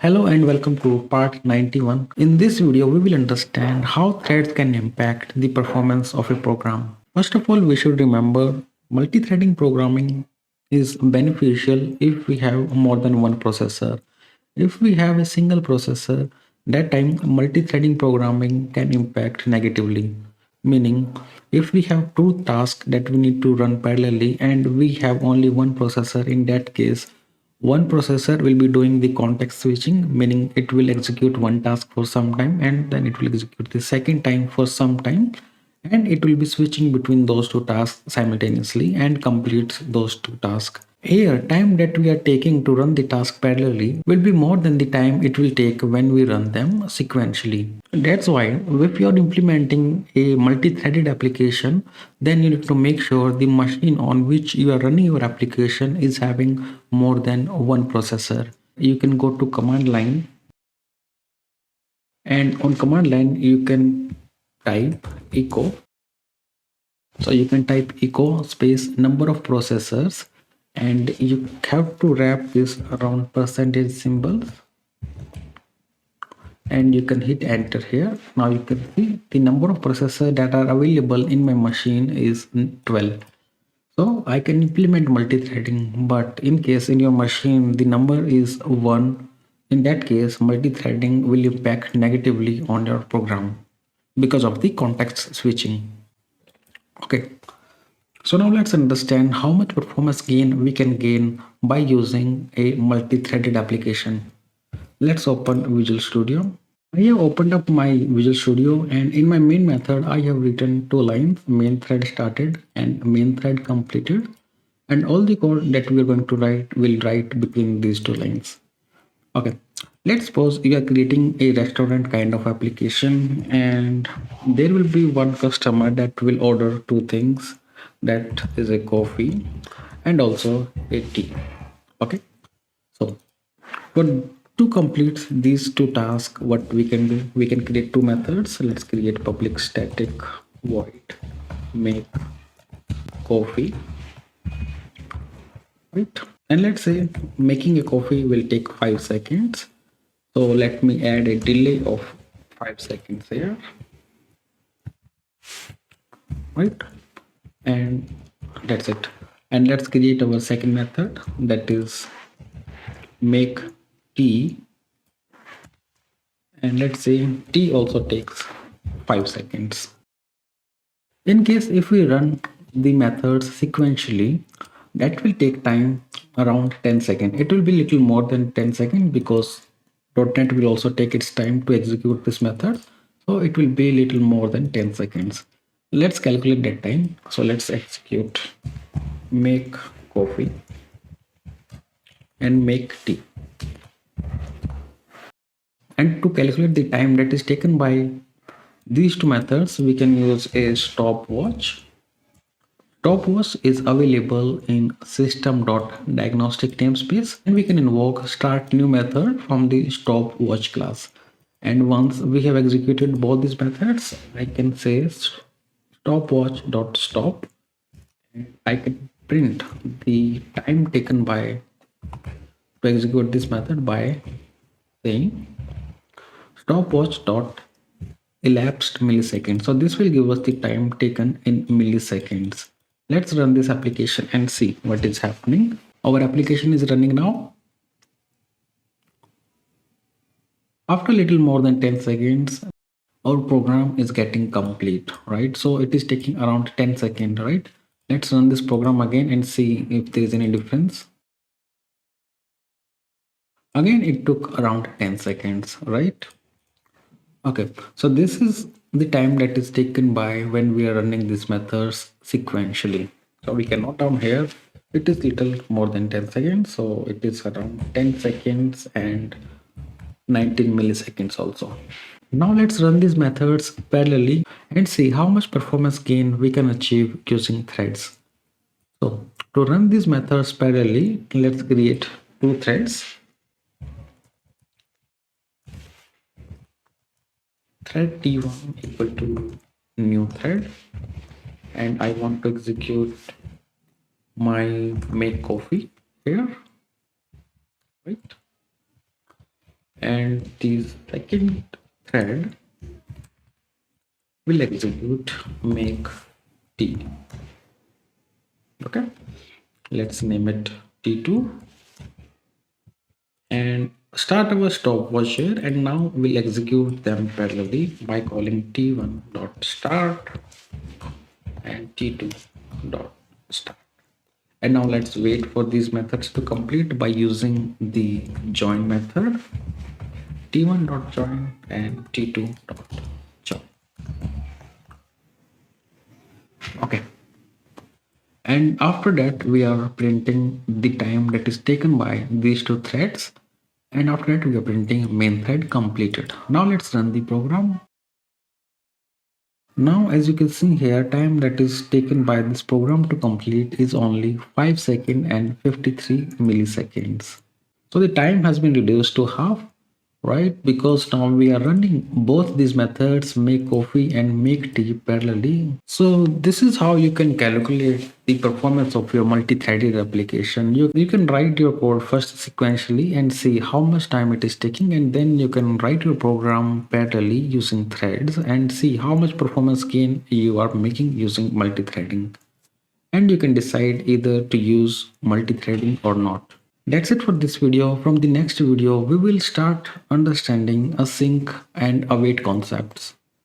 Hello and welcome to part 91. In this video, we will understand how threads can impact the performance of a program. First of all, we should remember multi-threading programming is beneficial if we have more than one processor. If we have a single processor, that time multi-threading programming can impact negatively. Meaning, if we have two tasks that we need to run parallelly and we have only one processor, in that case, one processor will be doing the context switching, meaning it will execute one task for some time and then it will execute the second time for some time, and it will be switching between those two tasks simultaneously and completes those two tasks. Here, time that we are taking to run the task parallelly will be more than the time it will take when we run them sequentially. That's why if you are implementing a multi-threaded application, then you need to make sure the machine on which you are running your application is having more than one processor. You can go to command line, and on command line you can type echo. So you can type echo space number of processors, and you have to wrap this around percentage symbols, and you can hit enter here. Now you can see the number of processors that are available in my machine is 12. So I can implement multi-threading, but in case in your machine the number is 1, in that case multi-threading will impact negatively on your program because of the context switching. Okay, so now let's understand how much performance gain we can gain by using a multi-threaded application. Let's open Visual Studio. I have opened up my Visual Studio, and in my main method I have written two lines: main thread started and main thread completed, and all the code that we are going to write will write between these two lines. Okay, let's suppose you are creating a restaurant kind of application, and there will be one customer that will order two things, that is a coffee and also a tea. Okay, so but to complete these two tasks, what we can do, we can create two methods. Let's create public static void make coffee, right? And let's say making a coffee will take 5 seconds. So let me add a delay of 5 seconds here, right? And that's it. And let's create our second method, that is make tea, and let's say tea also takes 5 seconds. In case if we run the methods sequentially, that will take time around 10 seconds. It will be little more than 10 seconds because .NET will also take its time to execute this method. So it will be little more than 10 seconds. Let's calculate that time. So let's execute make coffee and make tea. And to calculate the time that is taken by these two methods, we can use a stopwatch. Stopwatch is available in system.diagnostic namespace, and we can invoke start new method from the stopwatch class. And once we have executed both these methods, I can say stopwatch.stop, and I can print the time taken by to execute this method by saying stopwatch dot elapsed milliseconds. So this will give us the time taken in milliseconds. Let's run this application and see what is happening. Our application is running now. After a little more than 10 seconds, our program is getting complete, right? So it is taking around 10 seconds, right? Let's run this program again and see if there is any difference. Again, it took around 10 seconds, right? Okay, so this is the time that is taken by when we are running these methods sequentially. So we can note down here, it is little more than 10 seconds. So it is around 10 seconds and 19 milliseconds also. Now let's run these methods parallelly and see how much performance gain we can achieve using threads. So to run these methods parallelly, let's create two threads. Thread t1 equal to new thread, and I want to execute my make coffee here, right? and the second thread will execute make t. Okay, let's name it t2 and start our stopwatch here, and now we'll execute them parallelly by calling t1 dot start and t2 dot start. And now let's wait for these methods to complete by using the join method, t1 dot join and t2 dot join. Okay, and after that we are printing the time that is taken by these two threads, and after that we are printing main thread completed. Now let's run the program. Now as you can see here, time that is taken by this program to complete is only 5 seconds and 53 milliseconds. So the time has been reduced to half, right? Because now we are running both these methods, make coffee and make tea parallelly. So this is how you can calculate the performance of your multi-threaded application. You can write your code first sequentially and see how much time it is taking, and then you can write your program parallelly using threads and see how much performance gain you are making using multi-threading. And you can decide either to use multi-threading or not. That's it for this video. From the next video, we will start understanding async and await concepts.